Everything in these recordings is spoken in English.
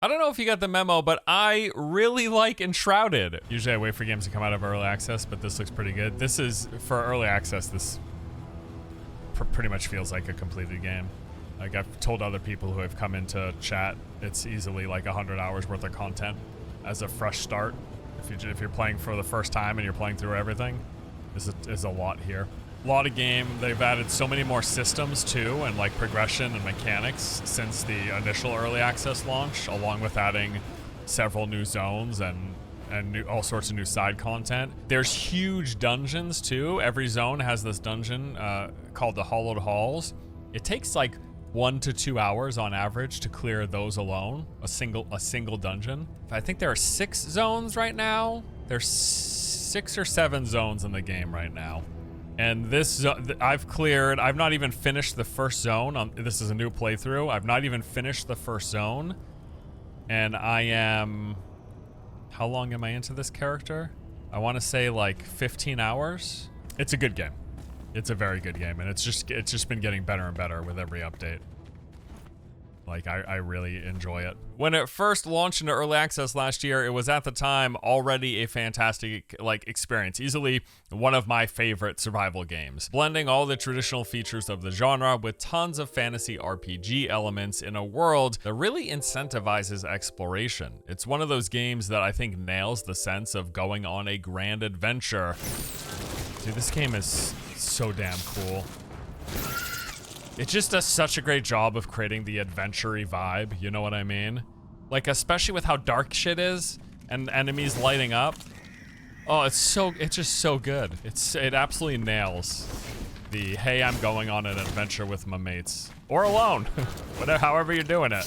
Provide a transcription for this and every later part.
I don't know if you got the memo, but I really like Enshrouded. Usually I wait for games to come out of early access, but this looks pretty good. This is, for early access, this pretty much feels like a completed game. Like I've told other people who have come into chat, it's easily like 100 hours worth of content as a fresh start. If you're playing for the first time and you're playing through everything, is a lot here. A lot of game. They've added so many more systems too, and like progression and mechanics since the initial early access launch, along with adding several new zones and all sorts of new side content. There's huge dungeons too. Every zone has this dungeon called the Hollowed Halls. It takes like 1 to 2 hours on average to clear those alone, a single dungeon. I think there are 6 zones right now. There's 6 or 7 zones in the game right now. And this, I've not even finished the first zone. This is a new playthrough. I've not even finished the first zone. And I am, how long am I into this character? I want to say like 15 hours. It's a good game. It's a very good game, and it's just been getting better and better with every update. Like, I really enjoy it. When it first launched into early access last year, it was at the time already a fantastic experience. Easily one of my favorite survival games. Blending all the traditional features of the genre with tons of fantasy RPG elements in a world that really incentivizes exploration. It's one of those games that I think nails the sense of going on a grand adventure. Dude, this game is so damn cool. It just does such a great job of creating the adventure-y vibe, you know what I mean? Like, especially with how dark shit is and enemies lighting up. Oh, it's just so good. It absolutely nails the, hey, I'm going on an adventure with my mates. Or alone, whatever, however you're doing it.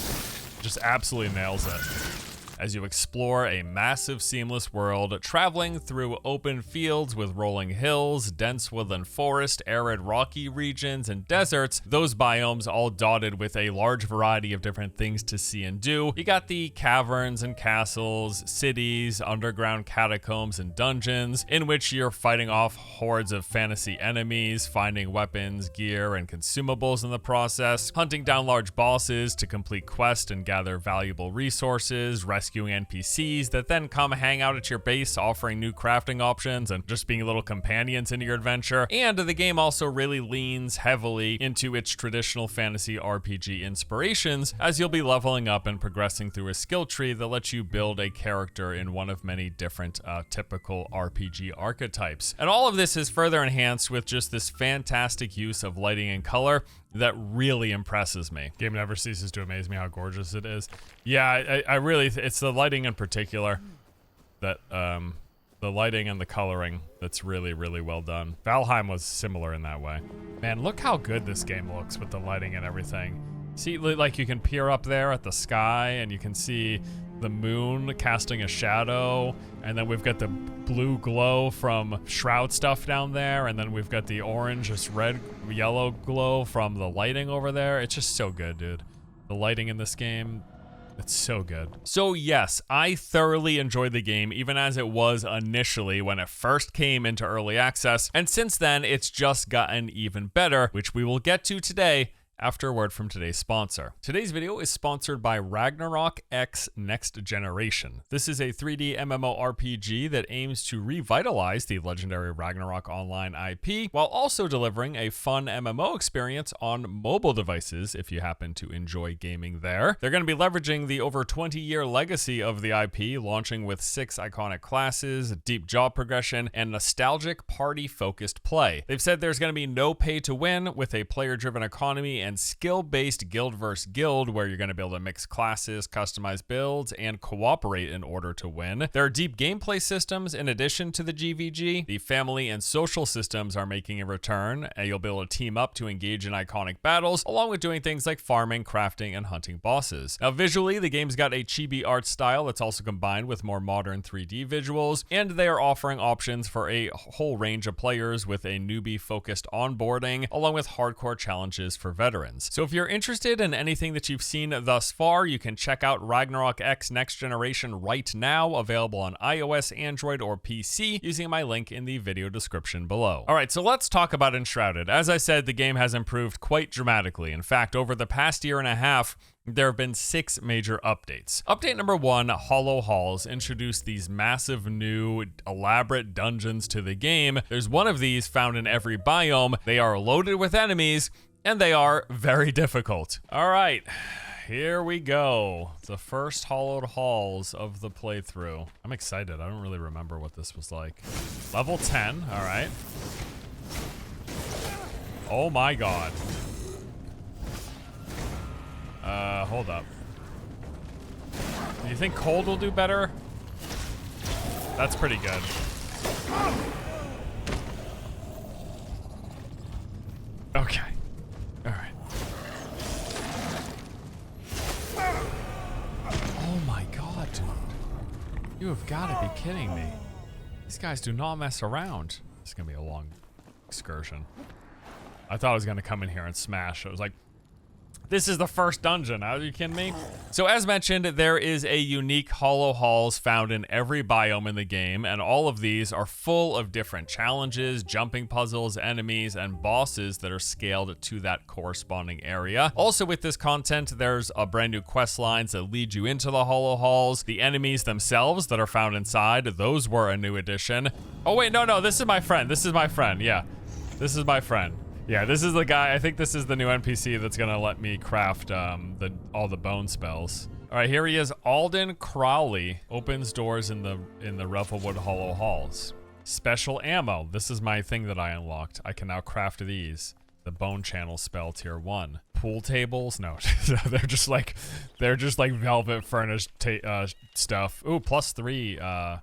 Just absolutely nails it. As you explore a massive, seamless world, traveling through open fields with rolling hills, dense woodland forest, arid rocky regions, and deserts, those biomes all dotted with a large variety of different things to see and do. You got the caverns and castles, cities, underground catacombs and dungeons, in which you're fighting off hordes of fantasy enemies, finding weapons, gear, and consumables in the process, hunting down large bosses to complete quests and gather valuable resources, rescuing NPCs that then come hang out at your base, offering new crafting options and just being little companions in your adventure. And the game also really leans heavily into its traditional fantasy RPG inspirations, as you'll be leveling up and progressing through a skill tree that lets you build a character in one of many different typical RPG archetypes. And all of this is further enhanced with just this fantastic use of lighting and color that really impresses me. Game never ceases to amaze me how gorgeous it is. Yeah, I really, it's the lighting in particular that, the lighting and the coloring that's really, really well done. Valheim was similar in that way. Man, look how good this game looks with the lighting and everything. See, like you can peer up there at the sky and you can see the moon casting a shadow, and then we've got the blue glow from shroud stuff down there, and then we've got the orange, just red, yellow glow from the lighting over there. It's just so good, dude. The lighting in this game, it's so good. So yes, I thoroughly enjoyed the game, even as it was initially when it first came into early access, and since then it's just gotten even better, which we will get to today after a word from today's sponsor. Today's video is sponsored by Ragnarok X Next Generation. This is a 3D MMORPG that aims to revitalize the legendary Ragnarok Online IP, while also delivering a fun MMO experience on mobile devices if you happen to enjoy gaming there. They're going to be leveraging the over 20-year legacy of the IP, launching with 6 iconic classes, deep job progression, and nostalgic party-focused play. They've said there's going to be no pay to win, with a player-driven economy and skill-based guild versus guild, where you're going to be able to mix classes, customize builds, and cooperate in order to win. There are deep gameplay systems in addition to the GVG. The family and social systems are making a return, and you'll be able to team up to engage in iconic battles, along with doing things like farming, crafting, and hunting bosses. Now, visually, the game's got a chibi art style that's also combined with more modern 3D visuals, and they are offering options for a whole range of players with a newbie-focused onboarding, along with hardcore challenges for veterans. veterans. So if you're interested in anything that you've seen thus far, you can check out Ragnarok X Next Generation right now, available on iOS, Android, or PC, using my link in the video description below. Alright, so let's talk about Enshrouded. As I said, the game has improved quite dramatically. In fact, over the past year and a half, there have been 6 major updates. Update number 1, Hollow Halls, introduced these massive new elaborate dungeons to the game. There's one of these found in every biome. They are loaded with enemies, and they are very difficult. All right, here we go. The first Hollowed Halls of the playthrough. I'm excited. I don't really remember what this was like. Level 10, all right. Oh my God. Hold up. Do you think cold will do better? That's pretty good. Okay. All right. Oh my God, dude. You have got to be kidding me. These guys do not mess around. This is going to be a long excursion. I thought I was going to come in here and smash. I was like, this is the first dungeon. Are you kidding me? So as mentioned, there is a unique Hollow Halls found in every biome in the game, and all of these are full of different challenges, jumping puzzles, enemies, and bosses that are scaled to that corresponding area. Also with this content, there's a brand new quest lines that lead you into the Hollow Halls. The enemies themselves that are found inside, those were a new addition. Oh wait, no, this is my friend. This is my friend, yeah. This is my friend. Yeah, this is the guy. I think this is the new NPC that's gonna let me craft all the bone spells. All right, here he is. Alden Crowley opens doors in the Revelwood Hollow Halls. Special ammo. This is my thing that I unlocked. I can now craft these. The bone channel spell tier 1. Pool tables? No, they're just like velvet furnished stuff. Ooh, +3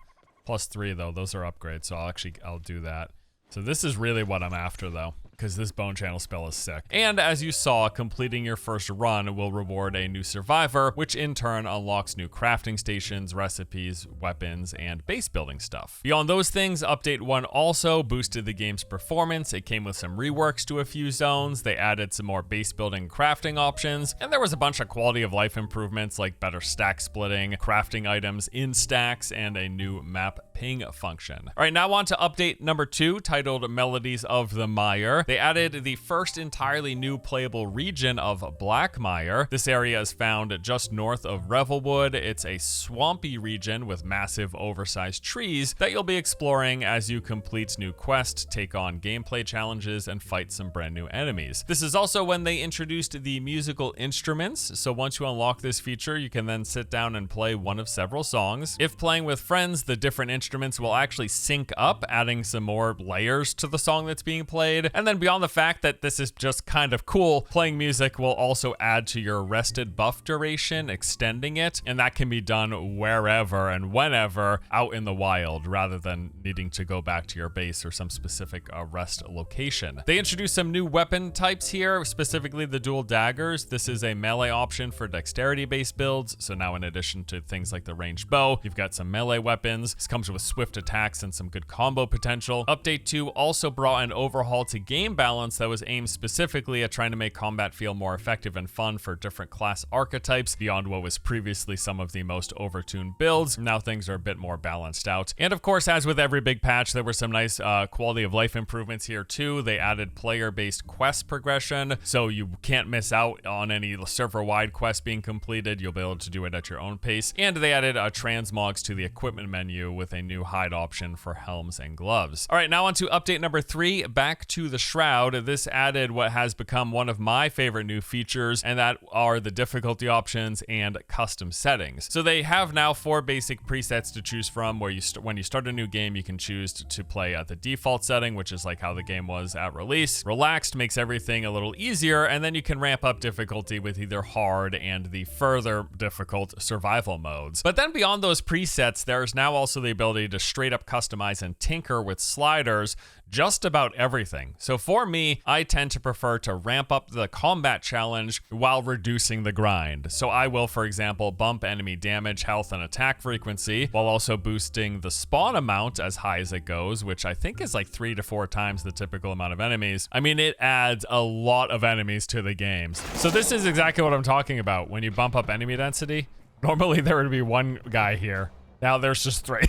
though. Those are upgrades, so I'll do that. So this is really what I'm after though, because this bone channel spell is sick. And as you saw, completing your first run will reward a new survivor, which in turn unlocks new crafting stations, recipes, weapons, and base building stuff. Beyond those things, Update 1 also boosted the game's performance. It came with some reworks to a few zones, they added some more base building crafting options, and there was a bunch of quality of life improvements like better stack splitting, crafting items in stacks, and a new map ping function. All right, now on to Update number 2, titled Melodies of the Meer. They added the first entirely new playable region of Blackmire. This area is found just north of Revelwood. It's a swampy region with massive oversized trees that you'll be exploring as you complete new quests, take on gameplay challenges, and fight some brand new enemies. This is also when they introduced the musical instruments, so once you unlock this feature, you can then sit down and play one of several songs. If playing with friends, the different instruments will actually sync up, adding some more layers to the song that's being played. And then beyond the fact that this is just kind of cool, playing music will also add to your rested buff duration, extending it, and that can be done wherever and whenever out in the wild, rather than needing to go back to your base or some specific rest location. They introduced some new weapon types here, specifically the dual daggers. This is a melee option for dexterity-based builds, so now in addition to things like the ranged bow, you've got some melee weapons. This comes with swift attacks and some good combo potential. Update 2 also brought an overhaul to game balance that was aimed specifically at trying to make combat feel more effective and fun for different class archetypes beyond what was previously some of the most overtuned builds. Now things are a bit more balanced out. And of course, as with every big patch, there were some nice quality of life improvements here too. They added player-based quest progression, so you can't miss out on any server-wide quests being completed. You'll be able to do it at your own pace. And they added transmogs to the equipment menu with a new hide option for helms and gloves. All right, now on to update number 3, back to the Shroud. This added what has become one of my favorite new features, and that are the difficulty options and custom settings. So they have now 4 basic presets to choose from, where when you start a new game, you can choose to play at the default setting, which is like how the game was at release. Relaxed makes everything a little easier, and then you can ramp up difficulty with either hard and the further difficult survival modes. But then beyond those presets, there's now also the ability ability to straight up customize and tinker with sliders just about everything. So for me, I tend to prefer to ramp up the combat challenge while reducing the grind. So I will, for example, bump enemy damage, health, and attack frequency while also boosting the spawn amount as high as it goes, which I think is like 3 to 4 times the typical amount of enemies. I mean, it adds a lot of enemies to the games. So this is exactly what I'm talking about. When you bump up enemy density, normally there would be one guy here. Now there's just 3.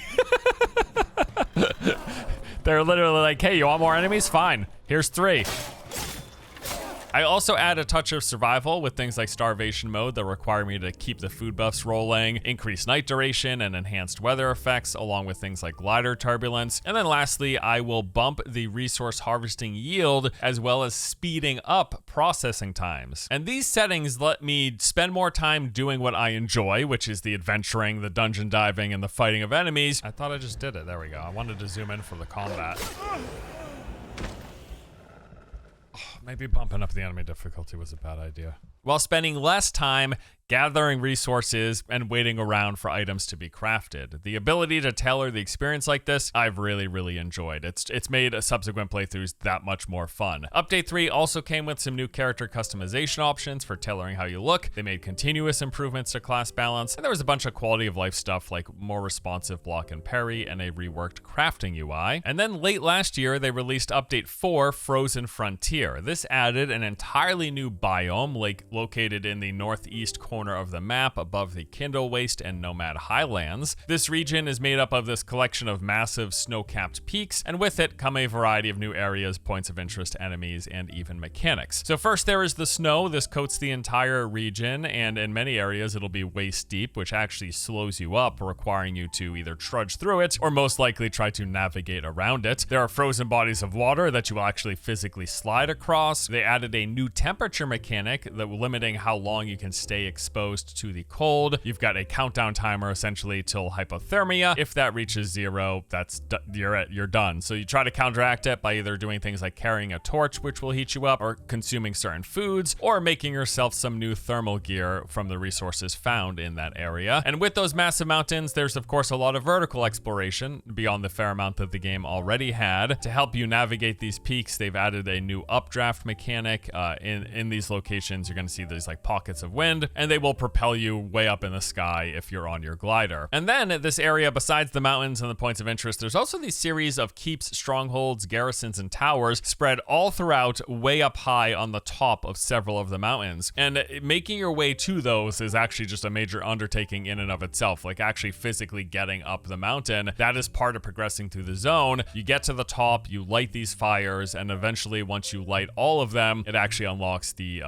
They're literally like, hey, you want more enemies? Fine, here's 3. I also add a touch of survival with things like starvation mode that require me to keep the food buffs rolling, increase night duration, and enhanced weather effects, along with things like glider turbulence. And then lastly, I will bump the resource harvesting yield as well as speeding up processing times. And these settings let me spend more time doing what I enjoy, which is the adventuring, the dungeon diving, and the fighting of enemies. I thought I just did it. There we go. I wanted to zoom in for the combat. Maybe bumping up the enemy difficulty was a bad idea. While spending less time gathering resources and waiting around for items to be crafted. The ability to tailor the experience like this, I've really enjoyed. It's made subsequent playthroughs that much more fun. Update 3 also came with some new character customization options for tailoring how you look. They made continuous improvements to class balance, and there was a bunch of quality of life stuff like more responsive block and parry and a reworked crafting UI. And then late last year, they released Update 4, Frozen Frontier. This added an entirely new biome located in the northeast corner of the map above the Kindle Waste and Nomad Highlands. This region is made up of this collection of massive snow-capped peaks, and with it come a variety of new areas, points of interest, enemies, and even mechanics. So first there is the snow. This coats the entire region, and in many areas it'll be waist deep, which actually slows you up, requiring you to either trudge through it or most likely try to navigate around it. There are frozen bodies of water that you will actually physically slide across. They added a new temperature mechanic that will limiting how long you can stay exposed to the cold. You've got a countdown timer essentially till hypothermia. If that reaches 0, you're done. So you try to counteract it by either doing things like carrying a torch, which will heat you up, or consuming certain foods, or making yourself some new thermal gear from the resources found in that area. And with those massive mountains, there's of course a lot of vertical exploration beyond the fair amount that the game already had. To help you navigate these peaks, they've added a new updraft mechanic. In these locations, you're going to see these like pockets of wind, and they will propel you way up in the sky if you're on your glider. And then at this area, besides the mountains and the points of interest, there's also these series of keeps, strongholds, garrisons, and towers spread all throughout way up high on the top of several of the mountains. And making your way to those is actually just a major undertaking in and of itself, like actually physically getting up the mountain. That is part of progressing through the zone. You get to the top, you light these fires, and eventually once you light all of them, it actually unlocks the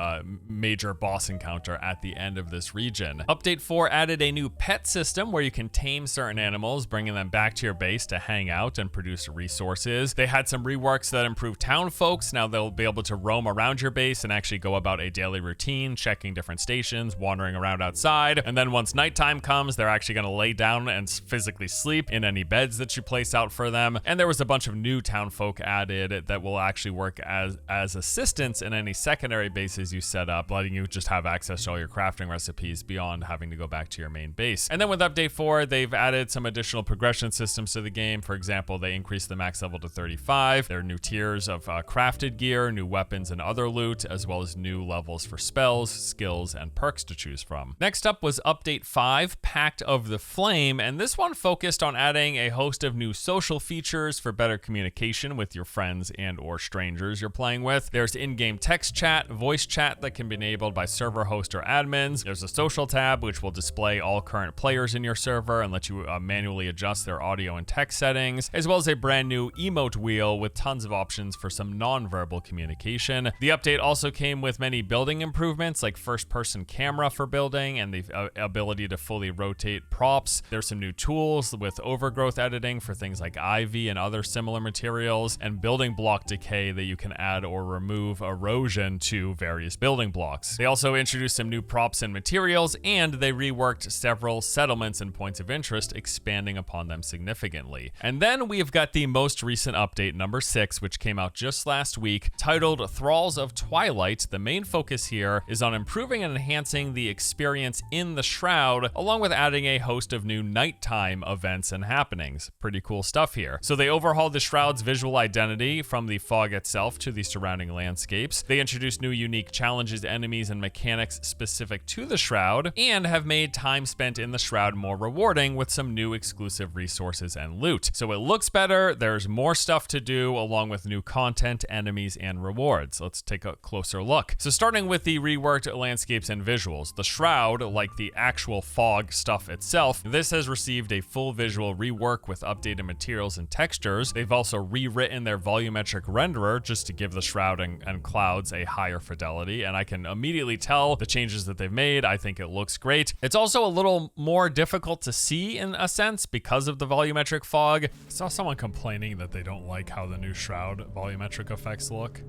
major boss encounter at the end of this region. Update 4 added a new pet system where you can tame certain animals, bringing them back to your base to hang out and produce resources. They had some reworks that improve town folks. Now they'll be able to roam around your base and actually go about a daily routine, checking different stations, wandering around outside. And then once nighttime comes, they're actually going to lay down and physically sleep in any beds that you place out for them. And there was a bunch of new town folk added that will actually work as assistants in any secondary bases you set up, letting you just have access to all your crafting recipes beyond having to go back to your main base. And then with Update 4, they've added some additional progression systems to the game. For example, they increased the max level to 35. There are new tiers of crafted gear, new weapons and other loot, as well as new levels for spells, skills, and perks to choose from. Next up was Update 5, Pact of the Flame, and this one focused on adding a host of new social features for better communication with your friends and or strangers you're playing with. There's in-game text chat, voice chat that can be enabled by server host or admins. There's a social tab which will display all current players in your server and let you manually adjust their audio and text settings, as well as a brand new emote wheel with tons of options for some non-verbal communication. The update also came with many building improvements like first-person camera for building and the ability to fully rotate props. There's some new tools with overgrowth editing for things like ivy and other similar materials, and building block decay that you can add or remove erosion to various building blocks. blocks. They also introduced some new props and materials, and they reworked several settlements and points of interest, expanding upon them significantly. And then we've got the most recent update, number 6, which came out just last week, titled Thraws of Twilight. The main focus here is on improving and enhancing the experience in the Shroud, along with adding a host of new nighttime events and happenings. Pretty cool stuff here. So they overhauled the Shroud's visual identity from the fog itself to the surrounding landscapes. They introduced new unique challenges, enemies, and mechanics specific to the Shroud, and have made time spent in the Shroud more rewarding with some new exclusive resources and loot. So it looks better, there's more stuff to do, along with new content, enemies, and rewards. Let's take a closer look. So starting with the reworked landscapes and visuals, the Shroud, like the actual fog stuff itself, this has received a full visual rework with updated materials and textures. They've also rewritten their volumetric renderer just to give the Shroud and clouds a higher fidelity, and I can immediately tell the changes that they've made. I think it looks great. It's also a little more difficult to see in a sense because of the volumetric fog. I saw someone complaining that they don't like how the new Shroud volumetric effects look,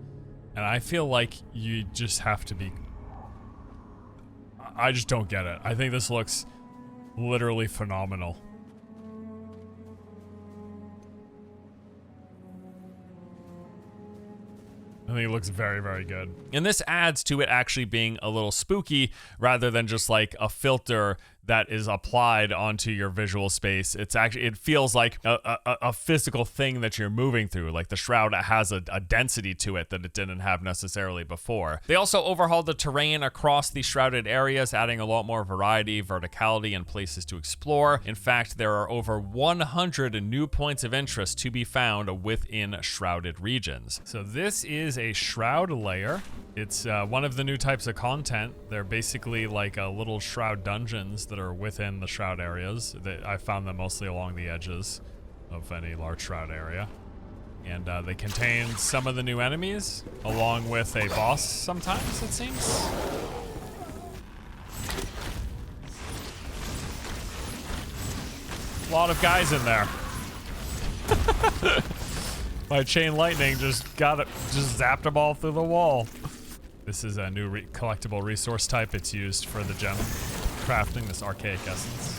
and I feel like you just have to be... I just don't get it. I think this looks literally phenomenal. I think it looks very, very good. And this adds to it actually being a little spooky rather than just like a filter that is applied onto your visual space. It's actually, it feels like a physical thing that you're moving through. Like the Shroud has a density to it that it didn't have necessarily before. They also overhauled the terrain across the shrouded areas, adding a lot more variety, verticality, and places to explore. In fact, there are over 100 new points of interest to be found within shrouded regions. So this is a Shroud layer. It's one of the new types of content. They're basically like little Shroud dungeons that are within the Shroud areas. I found them mostly along the edges of any large Shroud area. And they contain some of the new enemies, along with a boss sometimes, it seems. A lot of guys in there. My chain lightning just zapped them all through the wall. This is a new collectible resource type. It's used for the gem crafting, this archaic essence.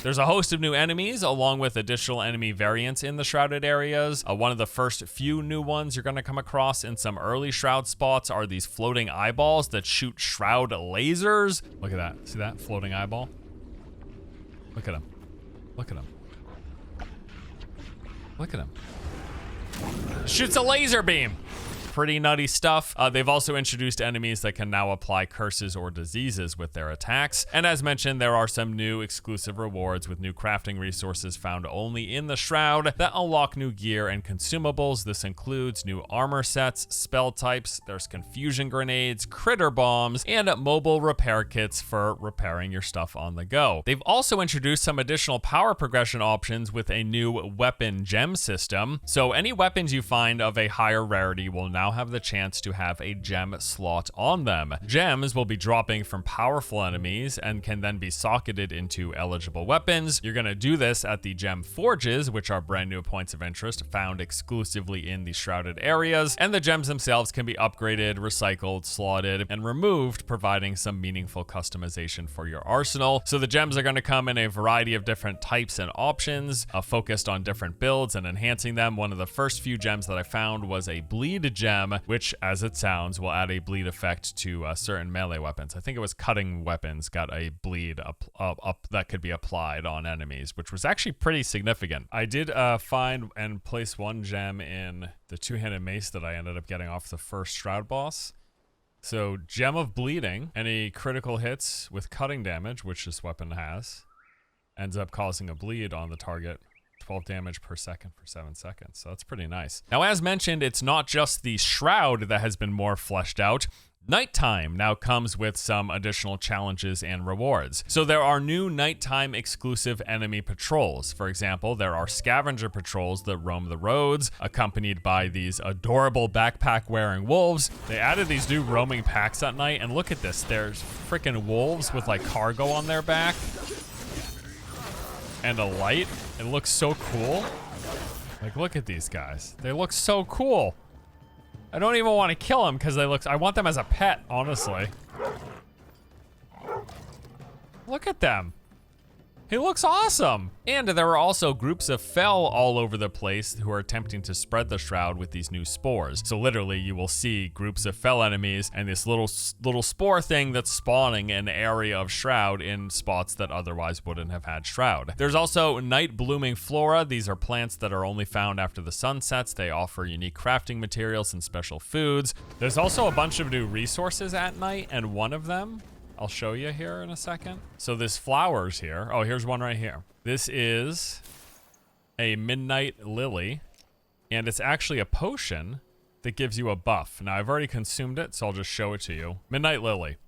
There's a host of new enemies, along with additional enemy variants in the shrouded areas. One of the first few new ones you're going to come across in some early Shroud spots are these floating eyeballs that shoot Shroud lasers. Look at that. See that floating eyeball? Look at him. Look at him. Look at him. Shoots a laser beam. Pretty nutty stuff. They've also introduced enemies that can now apply curses or diseases with their attacks. And as mentioned, there are some new exclusive rewards with new crafting resources found only in the Shroud that unlock new gear and consumables. This includes new armor sets, spell types, there's confusion grenades, critter bombs, and mobile repair kits for repairing your stuff on the go. They've also introduced some additional power progression options with a new weapon gem system. So any weapons you find of a higher rarity will now have the chance to have a gem slot on them. Gems will be dropping from powerful enemies and can then be socketed into eligible weapons. You're going to do this at the gem forges, which are brand new points of interest found exclusively in the shrouded areas, and the gems themselves can be upgraded, recycled, slotted, and removed, providing some meaningful customization for your arsenal. So the gems are going to come in a variety of different types and options, focused on different builds and enhancing them. One of the first few gems that I found was a bleed gem, which, as it sounds, will add a bleed effect to certain melee weapons. I think it was cutting weapons got a bleed up that could be applied on enemies, which was actually pretty significant. I did find and place one gem in the two-handed mace that I ended up getting off the first Shroud boss. So, Gem of Bleeding, any critical hits with cutting damage, which this weapon has, ends up causing a bleed on the target. 12 damage per second for 7 seconds. So that's pretty nice. Now, as mentioned, it's not just the Shroud that has been more fleshed out. Nighttime now comes with some additional challenges and rewards. So there are new nighttime exclusive enemy patrols. For example, there are scavenger patrols that roam the roads, accompanied by these adorable backpack-wearing wolves. They added these new roaming packs at night, and look at this. There's freaking wolves with like cargo on their back and a light. It looks so cool. Like, look at these guys. They look so cool. I don't even want to kill them because I want them as a pet, honestly. Look at them. He looks awesome. And there are also groups of Fel all over the place who are attempting to spread the Shroud with these new spores. So literally you will see groups of Fel enemies and this little spore thing that's spawning an area of Shroud in spots that otherwise wouldn't have had Shroud. There's also night blooming flora. These are plants that are only found after the sun sets. They offer unique crafting materials and special foods. There's also a bunch of new resources at night, and one of them I'll show you here in a second. So there's flowers here. Oh, here's one right here. This is a midnight lily, and it's actually a potion that gives you a buff. Now, I've already consumed it, so I'll just show it to you. Midnight lily.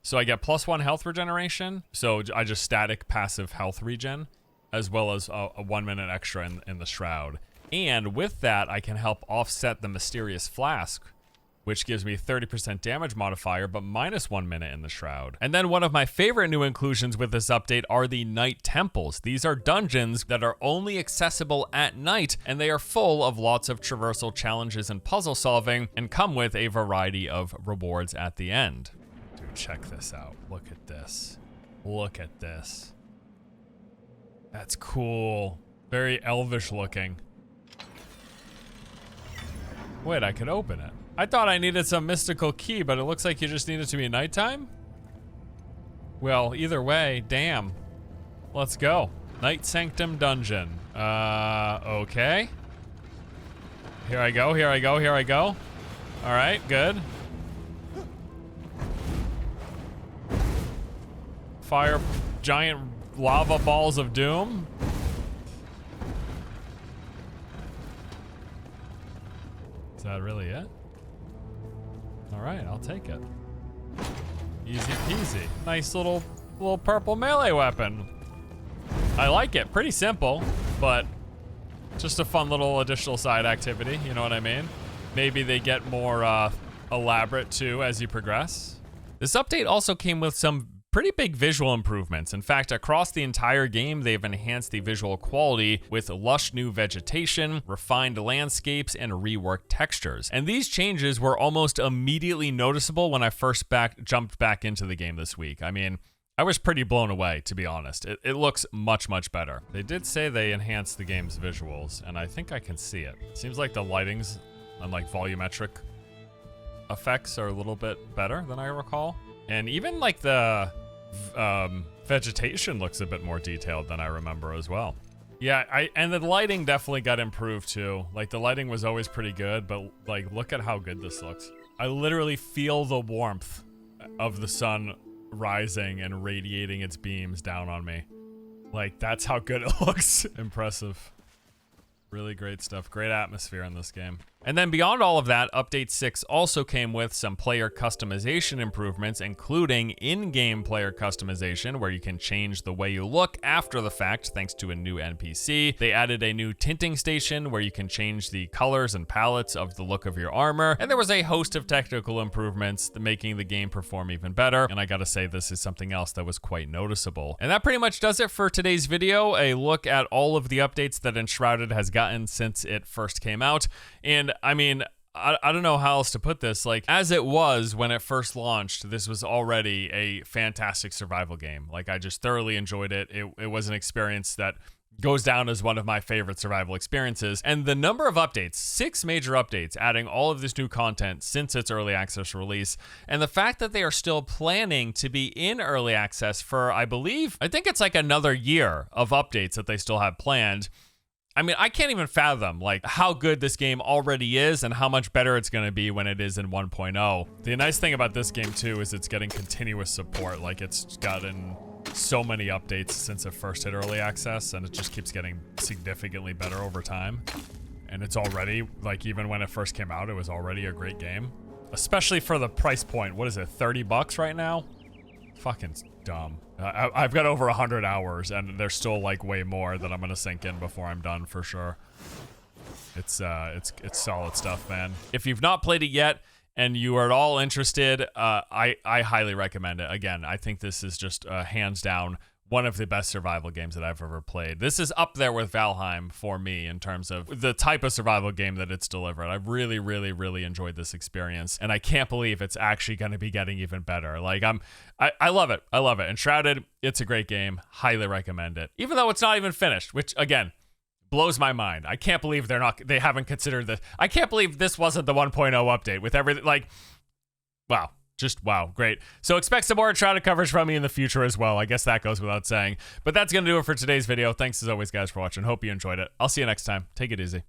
So I get +1 health regeneration. So I just static passive health regen, as well as a 1 minute extra in the Shroud. And with that, I can help offset the mysterious flask, which gives me 30% damage modifier, but -1 minute in the Shroud. And then one of my favorite new inclusions with this update are the night temples. These are dungeons that are only accessible at night, and they are full of lots of traversal challenges and puzzle solving, and come with a variety of rewards at the end. Dude, check this out. Look at this. Look at this. That's cool. Very elvish looking. Wait, I could open it. I thought I needed some mystical key, but it looks like you just need it to be nighttime? Well, either way, damn. Let's go. Night Sanctum Dungeon. Okay. Here I go, here I go, here I go. All right, good. Fire giant lava balls of doom. Is that really it? All right, I'll take it. Easy peasy. Nice little purple melee weapon. I like it. Pretty simple, but just a fun little additional side activity. You know what I mean? Maybe they get more elaborate too as you progress. This update also came with some pretty big visual improvements. In fact, across the entire game, they've enhanced the visual quality with lush new vegetation, refined landscapes, and reworked textures. And these changes were almost immediately noticeable when I first jumped back into the game this week. I mean, I was pretty blown away, to be honest. It looks much, much better. They did say they enhanced the game's visuals, and I think I can see it. Seems like the lightings and like volumetric effects are a little bit better than I recall. And even like the vegetation looks a bit more detailed than I remember as well. Yeah, and the lighting definitely got improved too. Like the lighting was always pretty good, but like look at how good this looks. I literally feel the warmth of the sun rising and radiating its beams down on me. Like that's how good it looks. Impressive. Really great stuff. Great atmosphere in this game. And then beyond all of that, Update 6 also came with some player customization improvements, including in-game player customization, where you can change the way you look after the fact thanks to a new NPC. They added a new tinting station where you can change the colors and palettes of the look of your armor. And there was a host of technical improvements making the game perform even better. And I gotta say, this is something else that was quite noticeable. And that pretty much does it for today's video. A look at all of the updates that Enshrouded has gotten since it first came out. And I mean, I don't know how else to put this. Like, as it was when it first launched, this was already a fantastic survival game. Like, I just thoroughly enjoyed it. It was an experience that goes down as one of my favorite survival experiences. And the number of updates, 6 major updates, adding all of this new content since its early access release, and the fact that they are still planning to be in early access for, I think it's like another year of updates that they still have planned. I mean, I can't even fathom like how good this game already is and how much better it's going to be when it is in 1.0. The nice thing about this game too is it's getting continuous support. Like it's gotten so many updates since it first hit early access, and it just keeps getting significantly better over time. And it's already, like, even when it first came out, it was already a great game, especially for the price point. What is it, $30 right now? Fucking dumb. I've got over 100 hours, and there's still like way more that I'm gonna sink in before I'm done for sure. It's solid stuff, man. If you've not played it yet and you are at all interested, I highly recommend it. Again, I think this is just hands down one of the best survival games that I've ever played. This is up there with Valheim for me in terms of the type of survival game that it's delivered. I've really, really, really enjoyed this experience, and I can't believe it's actually going to be getting even better. Like, I love it. I love it. Enshrouded, it's a great game. Highly recommend it. Even though it's not even finished, which, again, blows my mind. I can't believe they haven't considered this. I can't believe this wasn't the 1.0 update with everything. Like, wow. Just wow, great. So expect some more Enshrouded coverage from me in the future as well. I guess that goes without saying. But that's going to do it for today's video. Thanks as always, guys, for watching. Hope you enjoyed it. I'll see you next time. Take it easy.